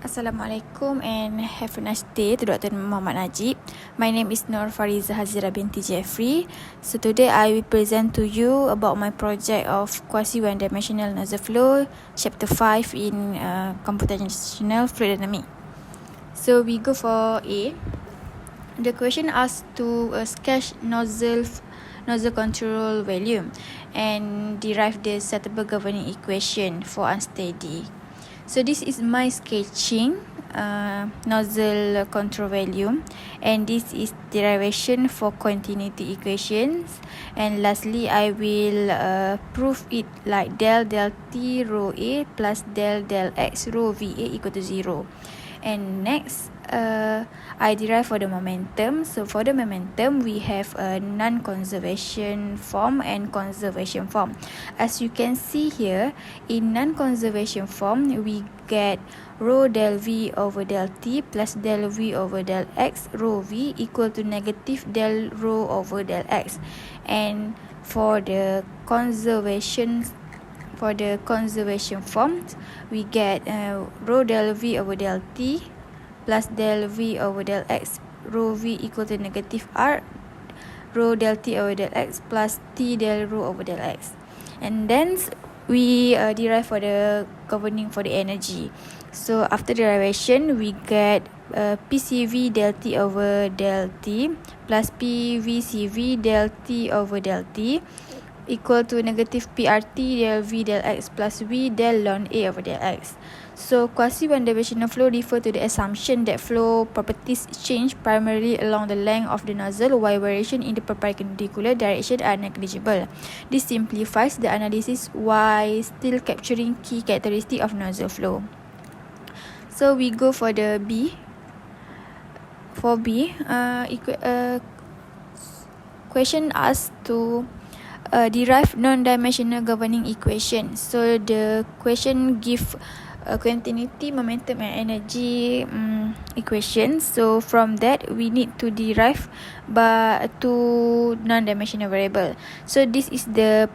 Assalamualaikum and have a nice day to Dr. Muhammad Najib. My name is Fariza Hazira binti Jeffrey. So today I will present to you about my project of quasi one-dimensional nozzle flow, chapter 5 in computational fluid dynamics. So we go for A. The question asks to sketch nozzle control volume and derive the settable governing equation for unsteady. So this is my sketching nozzle control volume, and this is derivation for continuity equations, and lastly I will prove it like del t rho A plus del x rho VA equal to 0. And next I derive for the momentum. So for the momentum we have a non-conservation form and conservation form. As you can see here, in non-conservation form we get rho del V over del T plus del V over del X rho V equal to negative del rho over del X. And for the conservation forms, we get rho del V over del T plus del V over del X rho V equal to negative R rho del T over del X plus T del rho over del X. And then we derive for the governing for the energy. So after derivation we get PCV del T over del T plus PVCV del T over del T equal to negative PRT del V del X plus V del ln A over del X. So quasi one-dimensional flow refer to the assumption that flow properties change primarily along the length of the nozzle while variation in the perpendicular direction are negligible. This simplifies the analysis while still capturing key characteristics of nozzle flow. So we go for the B. For B, question asks to derive non-dimensional governing equation. So the question give continuity, momentum and energy equations. So from that we need to derive by two non-dimensional variable. So this is the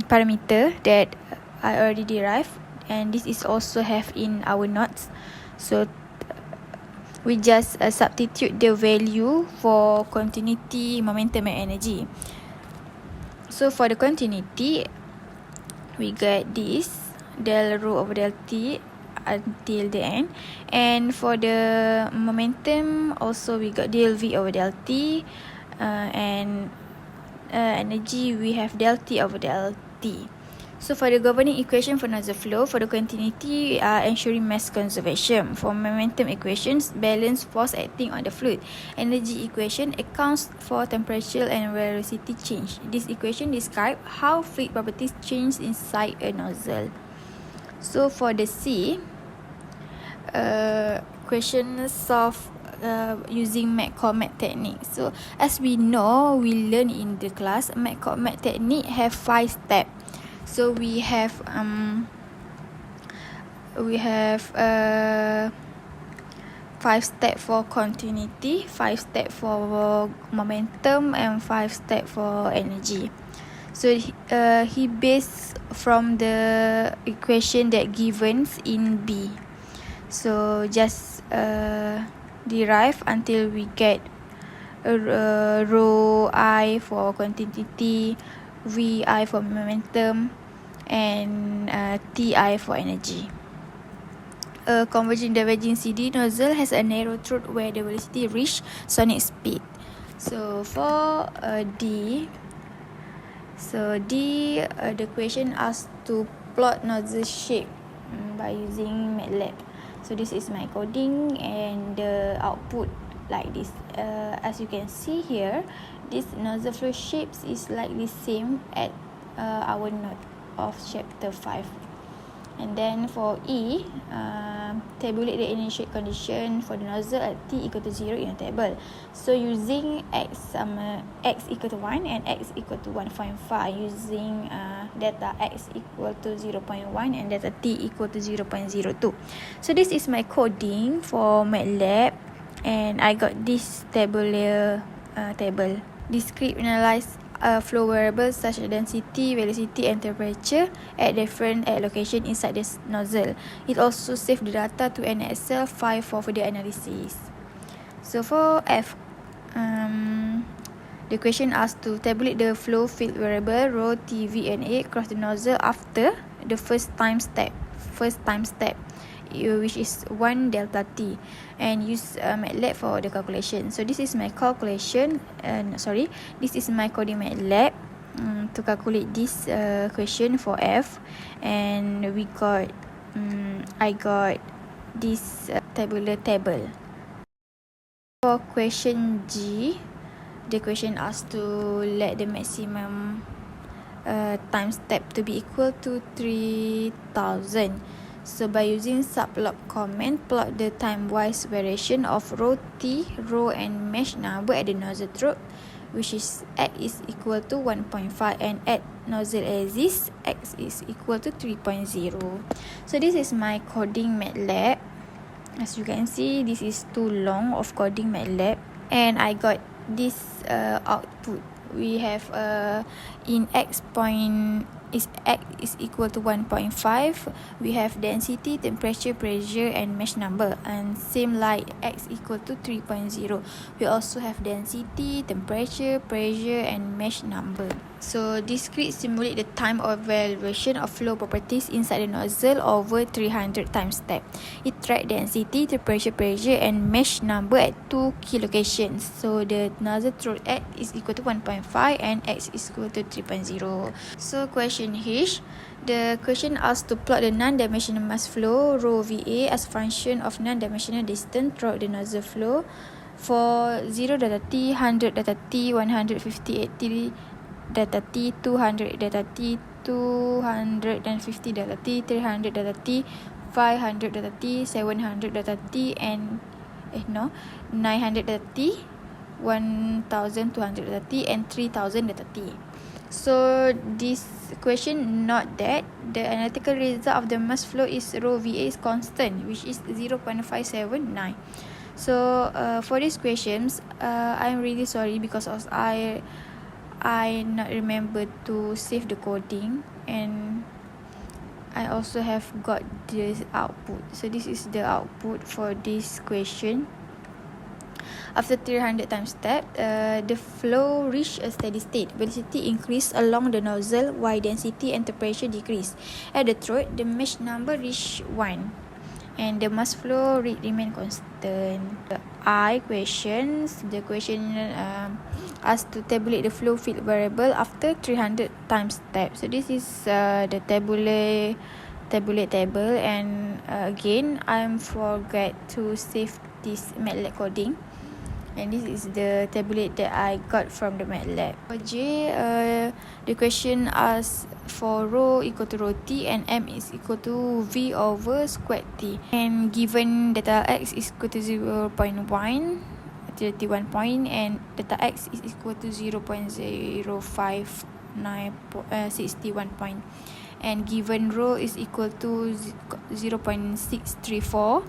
parameter that I already derived, and this is also have in our notes. So we just substitute the value for continuity, momentum and energy. So for the continuity, we get this del rho over del T until the end, and for the momentum also we got del V over del T, and energy we have del T over del T. So for the governing equation for nozzle flow, for the continuity ensuring mass conservation. For momentum equations, balance force acting on the fluid. Energy equation accounts for temperature and velocity change. This equation describes how fluid properties change inside a nozzle. So for the C, question solved using McCormack technique. So as we know, we learn in the class, McCormack technique have 5 steps. So we have 5 steps for continuity, 5 steps for momentum, and 5 steps for energy. So he based from the equation that given in B. So just derive until we get rho I for continuity, VI for momentum, and TI for energy. A converging diverging CD nozzle has a narrow throat where the velocity reach sonic speed. So for D, the question asks to plot nozzle shape by using MATLAB. So this is my coding, and the output like this. As you can see here, this nozzle flow shapes is likely same at our note of chapter 5. And then for E, tabulate the initial condition for the nozzle at T equal to 0 in a table. So using x equal to 1 and x equal to 1.5, using data x equal to 0.1 and data T equal to 0.02. So this is my coding for MATLAB, and I got this tabular table. Discrete analyze flow variables such as density, velocity and temperature at different location inside the nozzle. It also saves the data to an Excel file for further analysis. So for F, the question asks to tabulate the flow field variable rho, T, V and A across the nozzle after the first time step, which is 1 delta T, and use MATLAB for the calculation. So this is my calculation, this is my coding MATLAB to calculate this question for F, and I got this tabular table. For question G, the question asks to let the maximum time step to be equal to 3000. So by using subplot command, plot the time-wise variation of row T, row and mesh number at the nozzle throat, which is x is equal to 1.5, and at nozzle axis x is equal to 3.0. So this is my coding MATLAB. As you can see, this is too long of coding MATLAB, and I got this output. We have in x is equal to 1.5. We have density, temperature, pressure and mesh number, and same like x equal to 3.0. We also have density, temperature, pressure and mesh number. So discrete simulate the time of evaluation of flow properties inside the nozzle over 300 time step. It track density, temperature, pressure and mesh number at 2 key locations. So the nozzle throat x is equal to 1.5 and x is equal to 3.0. So question H, the question asks to plot the non-dimensional mass flow rho VA as function of non-dimensional distance throughout the nozzle flow for 0 data T, 100 data T, 158 T data T, 200 data T, 250 data T, 300 data T, 500 data T, 700 data T and 900 data T, 1200 data T and 3000 data T. So this question note that the analytical result of the mass flow is rho VA is constant, which is 0.579. So for these questions, I'm really sorry because I not remember to save the coding, and I also have got this output. So this is the output for this question. After 300 time step, the flow reached a steady state. Velocity increased along the nozzle while density and temperature decreased. At the throat, the mesh number reached 1 and the mass flow rate remained constant. The question asked to tabulate the flow field variable after 300 time step. So this is the tabulate table, and again I forgot to save this MATLAB coding, and this is the tabulate that I got from the MATLAB. For J, the question asks for rho equal to rho T and M is equal to V over squared T, and given data X is equal to 0.1, 31 point, and data X is equal to 0.0561 point, and given rho is equal to 0.634,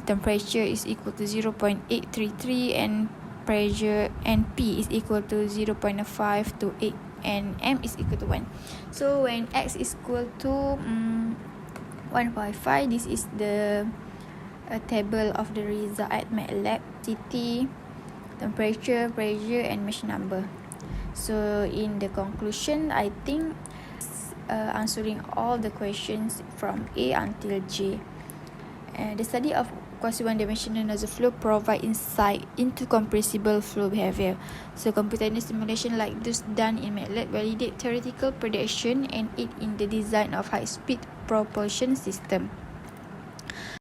temperature is equal to 0.833, and pressure and P is equal to 0.528, and M is equal to 1. So when X is equal to 1.5, this is the table of the result at MATLAB: density, temperature, pressure and mesh number. So in the conclusion, I think answering all the questions from A until J. The study of quasi one-dimensional nozzle flow provide insight into compressible flow behavior. So computer-based simulation like those done in MATLAB validate theoretical prediction and aid in the design of high-speed propulsion system.